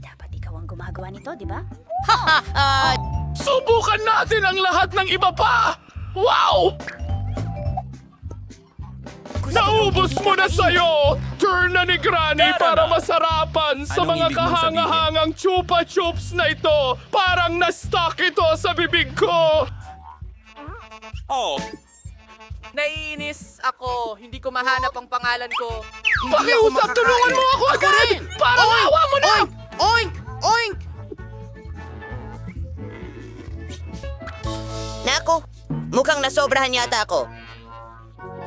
Dapat ikaw ang gumagawa nito, di ba? Subukan natin ang lahat ng iba pa. Wow! Naubos mo na sa'yo! Turn na ni Granny para masarapan sa Anong mga ibig mong kahanga-hangang Chupa Chups na ito. Parang na-stuck ito sa bibig ko. Oh, Naiinis ako. Hindi ko mahanap ang pangalan ko. Pakiusap, tulungan mo ako agad! Parang awa mo na! Oink! Oink! Nako, mukhang nasobrahan yata ako.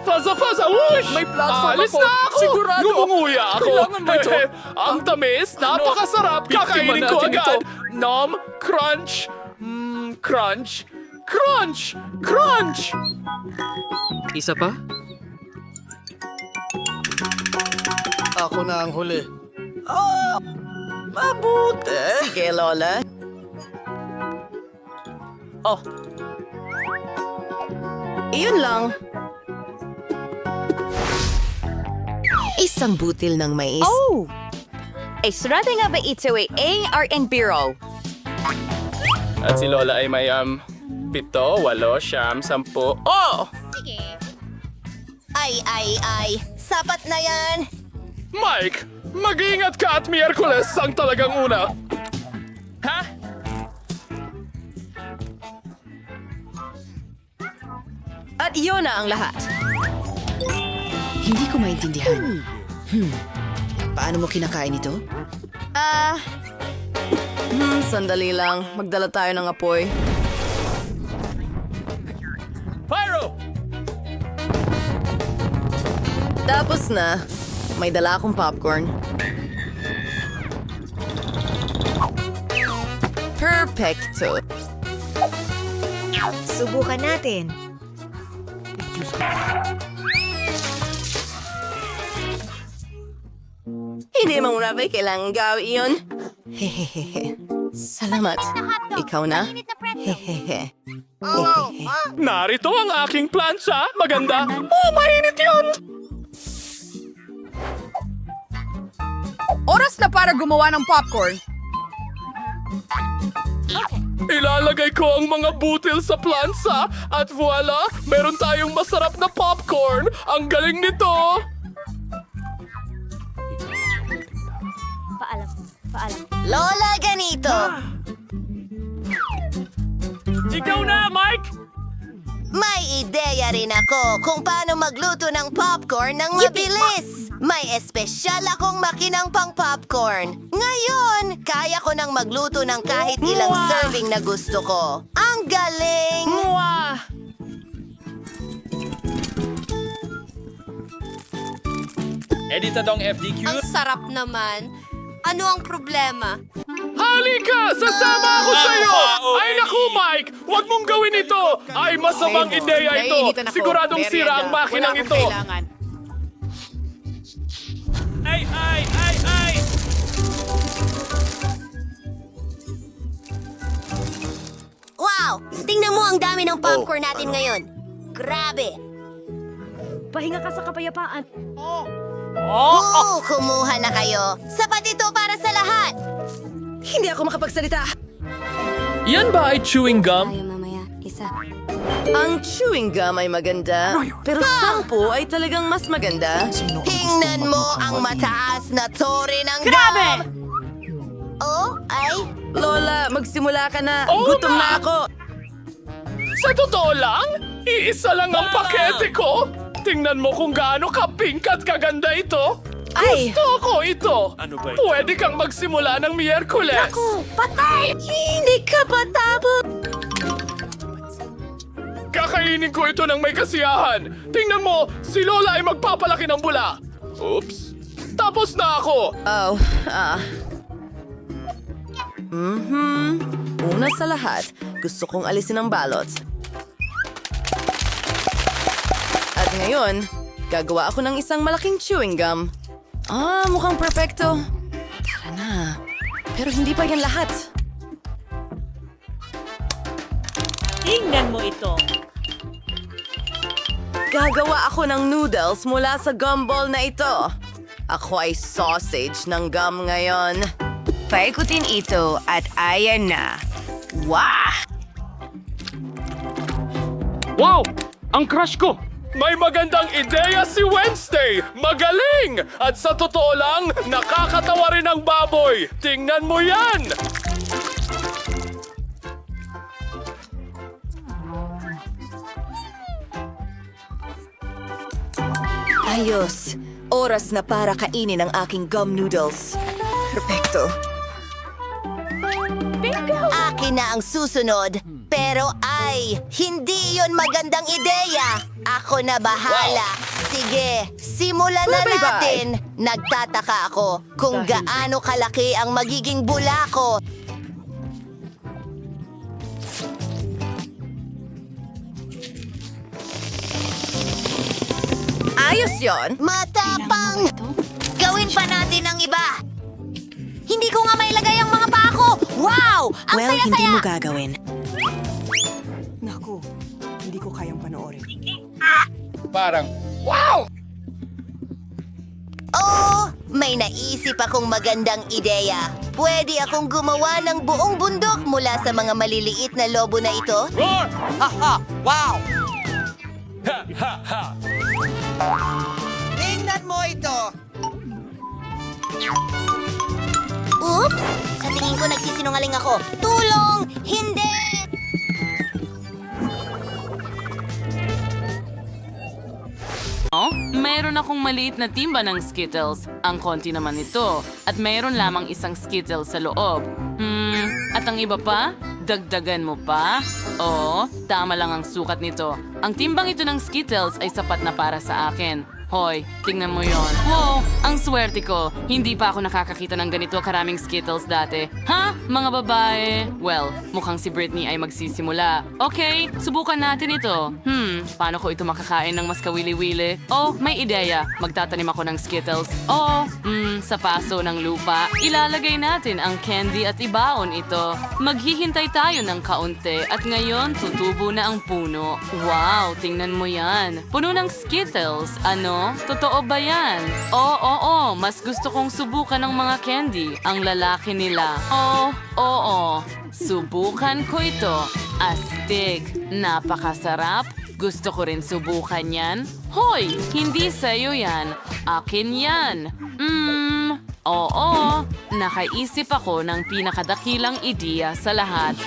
Faza, whoosh! May platform Alis ako. na ako! Sigurado. Lumunguya ako! Kailangan ba ito? Ang tamis, napakasarap! Biktima Kakainin ko natin agad! ito. Nom, crunch, crunch, crunch, crunch! Isa pa? Ako na ang huli. Mabuti. Sige, Lola. Oh. Iyon lang. Isang butil ng mais. Oh! Ay, sarado nga ba ito ay ARN Bureau? At si Lola ay may 7, 8, 9, 10. Oh! Ay. Sapat na yan. Mike, mag-iingat ka at Miyerkules ang talagang una. Ha? At iyon na ang lahat. Hindi ko maintindihan. Paano mo kinakain ito? Sandali lang. Magdala tayo ng apoy. Pyro! Tapos na. May dala akong popcorn. Perfecto. Subukan natin. Hindi mo muna ba kailangan gawin yun? Hehehe. Salamat. Ikaw na? Hehehe. Narito ang aking plancha. Maganda. Oh, mainit yun! Oras na para gumawa ng popcorn. Ilalagay ko ang mga butil sa plansa at voila, meron tayong masarap na popcorn. Ang galing nito! Lola, ganito. Ikaw na, Mike! May ideya rin ako kung paano magluto ng popcorn ng mabilis. May espesyal akong makinang pang popcorn. Ngayon, kaya ko nang magluto ng kahit ilang serving na gusto ko. Ang galing! Editadong FDQ. Ang sarap naman. Ano ang problema? Halika! Sasama ako sa'yo! Ay naku, Mike! Huwag mong gawin ito! Ay, masamang ideya ito! Siguradong sira ang makinang ito! Ay! Wow! Tingnan mo ang dami ng popcorn natin ngayon. Grabe! Pahinga ka sa kapayapaan. Kumuha na kayo. Sapat ito para sa lahat. Hindi ako makapagsalita. Yan ba ay chewing gum? Ang chewing gum ay maganda, pero 10 ay talagang mas maganda. Tingnan mo ang mataas na tore ng gum. Oh, ay? Lola, magsimula ka na. Oo Gutom nga. na ako. Sa totoo lang, iisa lang ang pakete ko. Tingnan mo kung gaano ka-pink at kaganda ito. Ay! Gusto ko ito. Ano ba ito? Pwede kang magsimula ng Miyerkules. Patay! Hindi ka patapos! Kakainin ko ito ng may kasiyahan. Tingnan mo, si Lola ay magpapalaki ng bula. Oops. Tapos na ako. Una sa lahat, gusto kong alisin ang balot. At ngayon, gagawa ako ng isang malaking chewing gum. Mukhang perfecto. Tara na. Pero hindi pa yan lahat. Tingnan mo ito. Gagawa ako ng noodles mula sa gumball na ito. Ako ay sausage ng gum ngayon. Paikutin ito at ayan na. Wow! Wow! Ang crush ko! May magandang ideya si Wednesday! Magaling! At sa totoo lang, nakakatawa rin ang baboy! Tingnan mo yan! Ayos. Oras na para kainin ang aking gum noodles. Perfecto. Akin na ang susunod. Pero ay, hindi yon magandang ideya. Ako na bahala. Sige, simulan na Bye-bye. natin. Nagtataka ako kung gaano kalaki ang magiging bula ko. Ayos yon. Matapang! Gawin pa natin ang iba. Hindi ko nga mailagay ang mga paa ko. Wow! Ang saya-saya! gagawin. Naku, hindi ko kayang panoorin. Parang, wow! Oh, may naisip akong magandang ideya. Pwede akong gumawa ng buong bundok mula sa mga maliliit na lobo na ito. Roar! Wow! Tingnan mo ito! Oops! Sa tingin ko nagsisinungaling ako. Tulong! Hindi! Mayroon akong maliit na timba ng Skittles. Ang konti naman ito. At mayroon lamang isang Skittles sa loob. At ang iba pa? Dagdagan mo pa? Oo, tama lang ang sukat nito. Ang timbang ito ng Skittles ay sapat na para sa akin. Hoy, tingnan mo yon. Wow, ang swerte ko. Hindi pa ako nakakakita ng ganito karaming Skittles dati. Ha? Mga babae? Well, mukhang si Britney ay magsisimula. Okay, subukan natin ito. Paano ko ito makakain ng mas kawili-wili? Oh, may ideya. Magtatanim ako ng Skittles. Oh, sa paso ng lupa. Ilalagay natin ang candy at ibaon ito. Maghihintay tayo ng kaunti at ngayon tutubo na ang puno. Wow, tingnan mo yan. Puno ng Skittles. Ano? Totoo ba yan? Oo, mas gusto kong subukan ng mga candy. Ang lalaki nila. Oo. Subukan ko ito. Astig. Napakasarap. Gusto ko rin subukan yan. Hoy, hindi sa'yo yan. Akin yan. Oo. Nakaisip ako ng pinakadakilang ideya sa lahat.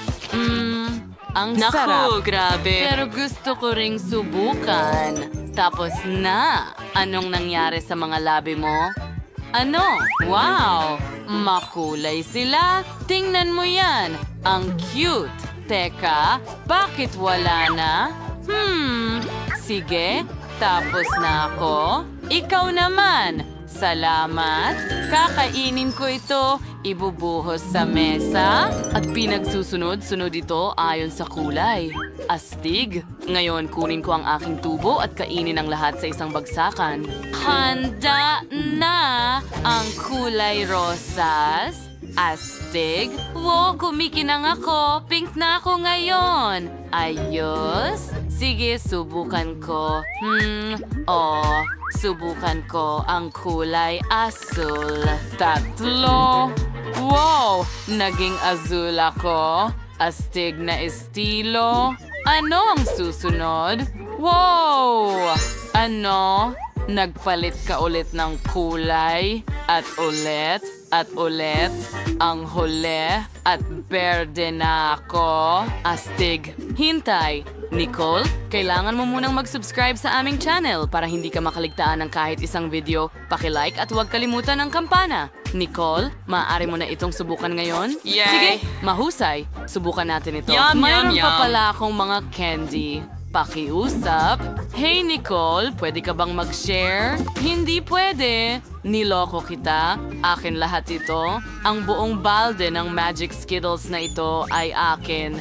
Ang sarap. Grabe. Pero gusto ko ring subukan. Tapos na. Anong nangyari sa mga labi mo? Ano? Wow! Makulay sila. Tingnan mo yan. Ang cute. Teka, bakit wala na? Sige. Tapos na ako. Ikaw naman. Salamat. Kakainin ko ito. Ibubuhos sa mesa. At pinagsusunod-sunod ito ayon sa kulay. Astig. Ngayon kunin ko ang aking tubo at kainin ang lahat sa isang bagsakan. Handa na ang kulay rosas. Astig. Wow, kumikinang ako. Pink na ako ngayon. Ayos. Sige, subukan ko. Subukan ko ang kulay asul. 3. Wow! Naging azul ako. Astig na estilo. Ano ang susunod? Wow! Ano? Nagpalit ka ulit ng kulay? At ulit? At ulit? Ang huli? At berde na ako? Astig. Hintay! Nicole, kailangan mo munang mag-subscribe sa aming channel para hindi ka makaligtaan ng kahit isang video. Paki-like at huwag kalimutan ang kampana. Nicole, maaari mo na itong subukan ngayon? Yay! Sige, mahusay. Subukan natin ito. Yum, Mayroon yum, pa yum. pala akong mga candy. Pakiusap. Hey Nicole, pwede ka bang mag-share? Hindi pwede. Niloko kita. Akin lahat ito. Ang buong balde ng Magic Skittles na ito ay akin.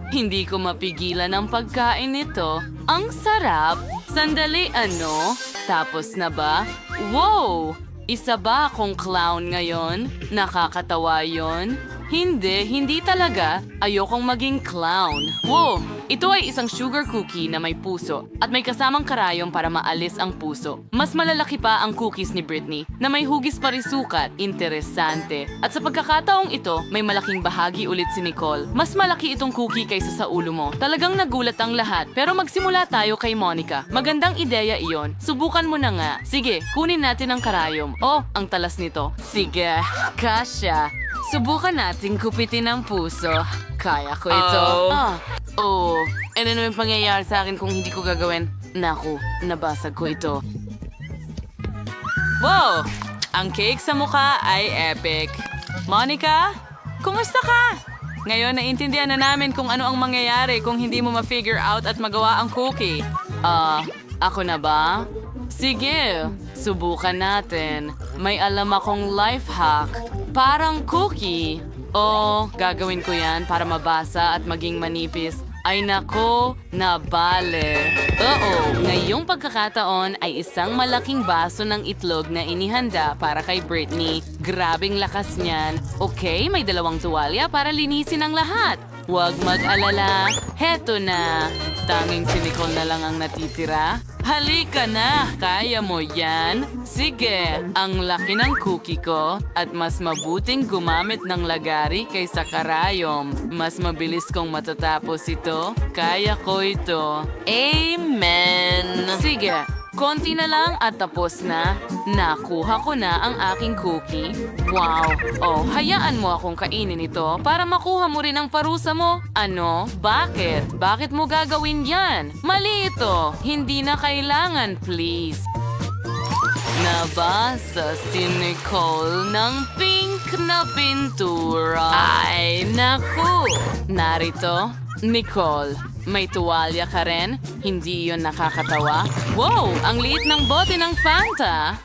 Hindi ko mapigilan ang pagkain nito. Ang sarap. Sandali, ano? Tapos na ba? Wow! Isa ba akong clown ngayon? Nakakatawa yon? Hindi talaga. Ayokong maging clown. Wow! Ito ay isang sugar cookie na may puso at may kasamang karayom para maalis ang puso. Mas malalaki pa ang cookies ni Britney na may hugis pa rin sukat. Interesante. At sa pagkakataong ito, may malaking bahagi ulit si Nicole. Mas malaki itong cookie kaysa sa ulo mo. Talagang nagulat ang lahat. Pero magsimula tayo kay Monica. Magandang ideya iyon. Subukan mo na nga. Sige, kunin natin ang karayom. Oh, ang talas nito. Sige, kasya. Subukan natin kupitin ang puso. Kaya ko ito. Ano naman pangyayari sa akin kung hindi ko gagawin? Naku, nabasag ko ito. Wow! Ang cake sa mukha ay epic. Monica, kumusta ka? Ngayon, naintindihan na namin kung ano ang mangyayari kung hindi mo ma-figure out at magawa ang cookie. Ako na ba? Sige, subukan natin. May alam akong life hack. Parang cookie. Gagawin ko yan para mabasa at maging manipis. Ay nako, nabale. Ngayong pagkakataon ay isang malaking baso ng itlog na inihanda para kay Britney. Grabing lakas niyan. Okay, may 2 tuwalya para linisin ang lahat. Huwag mag-alala. Heto na. Tanging si Nicole na lang ang natitira. Halika na! Kaya mo yan? Sige, ang laki ng cookie ko at mas mabuting gumamit ng lagari kaysa karayom. Mas mabilis kong matatapos ito. Kaya ko ito. Amen! Sige, konti na lang at tapos na. Nakuha ko na ang aking cookie. Wow! Hayaan mo akong kainin ito para makuha mo rin ang parusa mo. Ano? Bakit? Bakit mo gagawin yan? Mali ito! Hindi na kailangan, please. Nabasa si Nicole ng pink na pintura. Ay, naku! Narito, Nicole. May tuwalya ka rin? Hindi yun nakakatawa? Wow! Ang liit ng bote ng Fanta!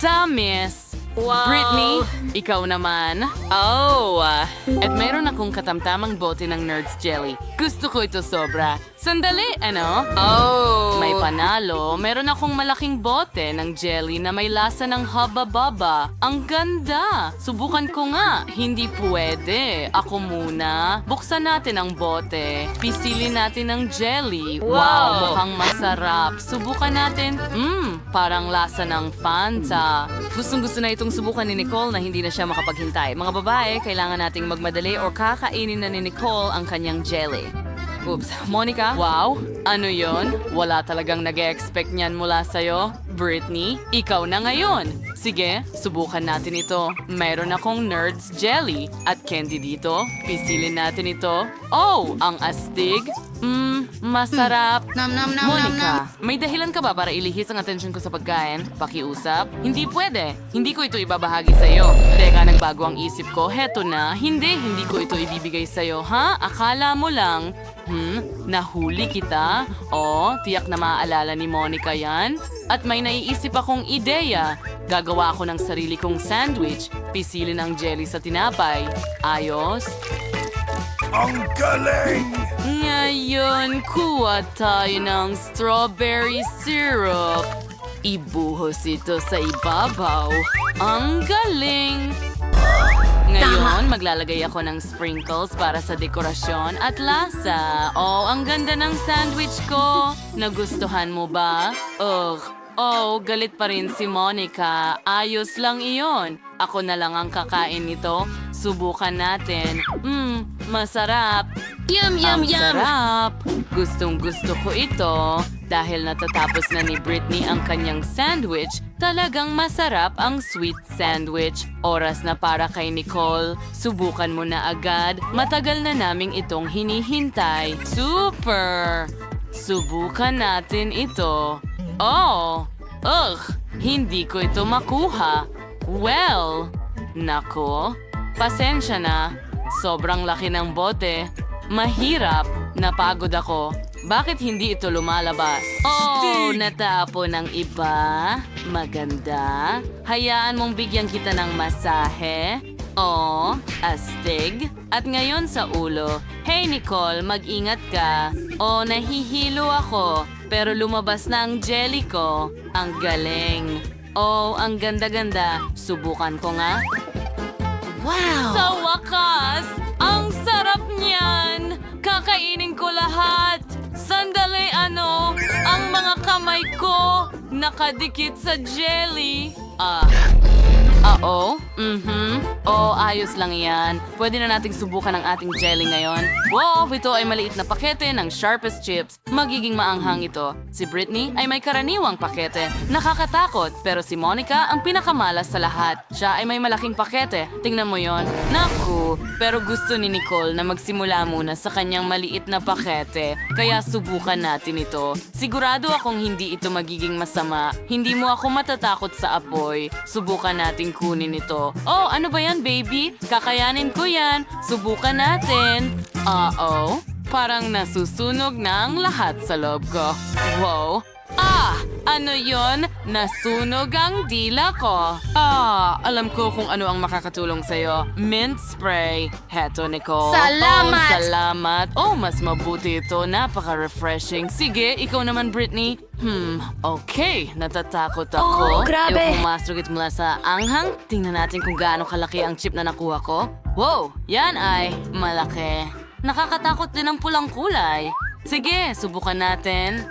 Tamis! Wow! Britney, ikaw naman. Oh! At mayroon akong katamtamang bote ng Nerds Jelly. Gusto ko ito sobra. Sandali, ano? Oh! May panalo. Meron akong malaking bote ng jelly na may lasa ng Hubba Bubba. Ang ganda! Subukan ko nga. Hindi pwede. Ako muna. Buksan natin ang bote. Pisilin natin ang jelly. Wow! Mukhang masarap. Subukan natin. Parang lasa ng Fanta. Gustong-gusto na itong subukan ni Nicole na hindi na siya makapaghintay. Mga babae, kailangan nating magmadali o kakainin na ni Nicole ang kanyang jelly. Oops. Monica? Wow? Ano yon? Wala talagang nag-e-expect niyan mula sa'yo. Britney, ikaw na ngayon. Sige, subukan natin ito. Mayroon akong Nerds Jelly at candy dito. Pisilin natin ito. Oh, ang astig. Masarap. Monica, may dahilan ka ba para ilihis ang atensyon ko sa pagkain? Pakiusap? Hindi pwede. Hindi ko ito ibabahagi sa'yo. Teka, nagbago ang isip ko. Heto na. Hindi ko ito ibibigay sa'yo, ha? Akala mo lang. Nahuli kita? Oh, tiyak na maaalala ni Monica yan. At may naiisip akong ideya. Gagawa ako ng sarili kong sandwich. Pisilin ang jelly sa tinapay. Ayos? Ang galing! Ngayon, kuha tayo ng strawberry syrup. Ibuhos ito sa ibabaw. Ang galing! Ngayon, maglalagay ako ng sprinkles para sa dekorasyon at lasa. Oh, ang ganda ng sandwich ko. Nagustuhan mo ba? Oh, galit pa rin si Monica. Ayos lang iyon. Ako na lang ang kakain nito. Subukan natin. Masarap. Yum. Sarap. Gustong-gusto ko ito. Dahil natatapos na ni Britney ang kanyang sandwich, talagang masarap ang sweet sandwich. Oras na para kay Nicole. Subukan mo na agad. Matagal na naming itong hinihintay. Super! Subukan natin ito. Oh! Hindi ko ito makuha. Well, nako. Pasensya na. Sobrang laki ng bote. Mahirap. Napagod ako. Bakit hindi ito lumalabas? Oh, natapo ng iba. Maganda. Hayaan mong bigyan kita ng masahe. Oh, astig. At ngayon sa ulo. Hey Nicole, mag-ingat ka. Oh, nahihilo ako. Pero lumabas na ang jelly ko. Ang galing. Oh, ang ganda-ganda. Subukan ko nga. Wow! Sa wakas, ang sarap niyan. Kakainin ko lahat. Sandali, ang mga kamay ko nakadikit sa jelly. Oh, ayos lang yan. Pwede na nating subukan ang ating jelly ngayon. Wow, ito ay maliit na pakete ng sharpest chips. Magiging maanghang ito. Si Britney ay may karaniwang pakete. Nakakatakot, pero si Monica ang pinakamalas sa lahat. Siya ay may malaking pakete. Tingnan mo yon. Naku, pero gusto ni Nicole na magsimula muna sa kanyang maliit na pakete. Kaya subukan natin ito. Sigurado akong hindi ito magiging masama. Hindi mo ako matatakot sa apoy. Subukan natin kunin ito. Oh, ano ba yan, baby? Kakayanin ko yan. Subukan natin. Parang nasusunog na ang lahat sa loob ko. Wow. Ano yon? Nasunog ang dila ko. Alam ko kung ano ang makakatulong sa'yo. Mint spray. Heto, Nicole. Salamat! Salamat. Mas mabuti ito. Napaka-refreshing. Sige, ikaw naman, Britney. Okay. Natatakot ako. Grabe! Pumasok mula sa anghang. Tingnan natin kung gaano kalaki ang chip na nakuha ko. Wow! Yan ay malaki. Nakakatakot din ang pulang kulay. Sige, subukan natin.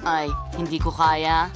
Ay, hindi ko kaya.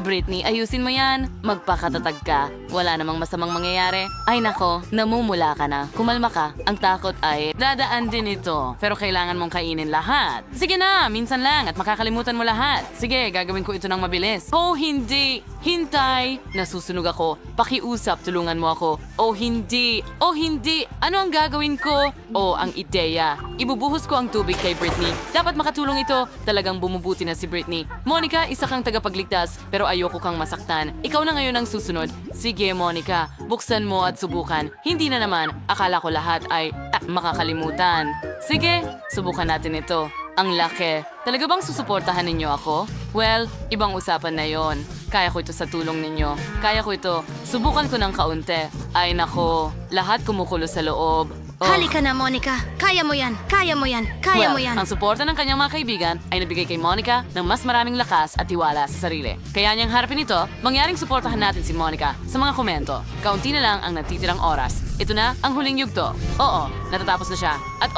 Britney, ayusin mo yan. Magpakatatag ka. Wala namang masamang mangyayari. Ay nako, namumula ka na. Kumalma ka. Ang takot ay dadaan din ito. Pero kailangan mong kainin lahat. Sige na, minsan lang at makakalimutan mo lahat. Sige, gagawin ko ito ng mabilis. Oh, hindi. Hintay! Nasusunog ako. Pakiusap, tulungan mo ako. Oh, hindi! Oh, hindi! Ano ang gagawin ko? Oh, ang ideya. Ibubuhos ko ang tubig kay Britney. Dapat makatulong ito. Talagang bumubuti na si Britney. Monica, isa kang tagapagligtas, pero ayoko kang masaktan. Ikaw na ngayon ang susunod. Sige, Monica. Buksan mo at subukan. Hindi na naman. Akala ko lahat ay makakalimutan. Sige, subukan natin ito. Ang laki. Talaga bang susuportahan ninyo ako? Well, ibang usapan na yon. Kaya ko ito sa tulong ninyo. Kaya ko ito. Subukan ko ng kaunti. Ay nako, lahat kumukulo sa loob. Oh. Halika na, Monica. Kaya mo yan. Kaya mo yan. Kaya mo yan. Ang suporta ng kanyang mga kaibigan ay nabigay kay Monica ng mas maraming lakas at tiwala sa sarili. Kaya niyang harapin ito, mangyaring suportahan natin si Monica sa mga komento. Kaunti na lang ang natitirang oras. Ito na ang huling yugto. Oo, natatapos na siya. At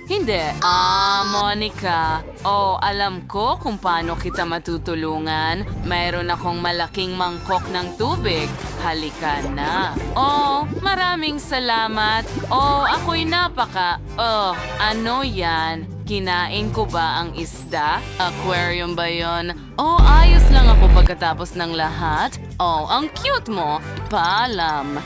hindi. Monica. Alam ko kung paano kita matutulungan. Mayroon akong malaking mangkok ng tubig. Halika na. Maraming salamat. Ako'y ano yan? Kinain ko ba ang isda? Aquarium ba yon? Ayos lang ako pagkatapos ng lahat. Ang cute mo. Paalam.